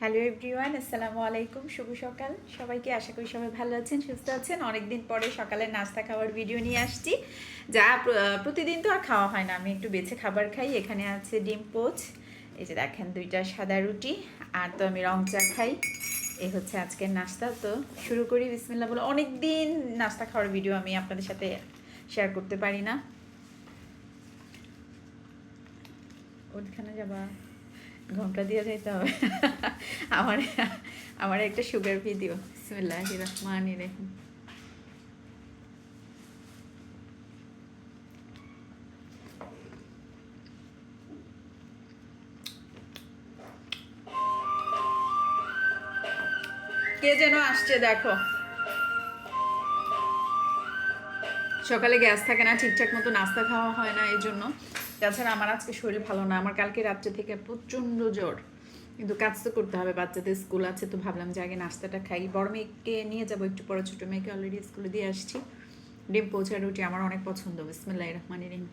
Hello everyone, আসসালামু আলাইকুম। শুভ সকাল সবাইকে। আশা করি সবাই ভালো আছেন, সুস্থ আছেন। অনেকদিন পরে সকালের নাস্তা খাওয়ার ভিডিও নিয়ে আসছি। যা প্রতিদিন তো আর খাওয়া হয় না, আমি একটু বেছে খাবার খাই। এখানে আছে ডিম পোচ, এই যে দেখেন 2টা সাদা রুটি, আর তো আমি রং চা খাই। এই হচ্ছে আজকের নাস্তা। তো শুরু করি বিসমিল্লাহ বলে। অনেক দিন নাস্তা খাওয়ার ভিডিও আমি আপনাদের সাথে শেয়ার করতে পারি না। ওইখানে যাবা, ঘন্টা দিয়ে যাইতে হবে। আমার আমার একটা সুগার ভিডিও। বিসমিল্লাহির রহমানির রহিম। কে যেন আসছে দেখো। সকালে গ্যাস থাকে না, ঠিকঠাক মতো নাস্তা খাওয়া হয় না, এই জন্য। তাছাড়া আমার আজকে শরীর ভালো না, আমার কালকে রাত্রে থেকে প্রচণ্ড জ্বর। কিন্তু কাজ তো করতে হবে, বাচ্চাদের স্কুল আছে, তো ভাবলাম যে আগে নাস্তাটা খাই। বড় মেয়েকে নিয়ে যাবো একটু পরে, ছোটো মেয়েকে অলরেডি স্কুলে দিয়ে আসছি। ডিম পোচা রুটি আমার অনেক পছন্দ। বিসমিল্লাহির রহমানির রহিম।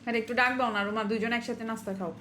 আর একটু ডাক দাও না রুমা, দুজন একসাথে নাস্তা খাও।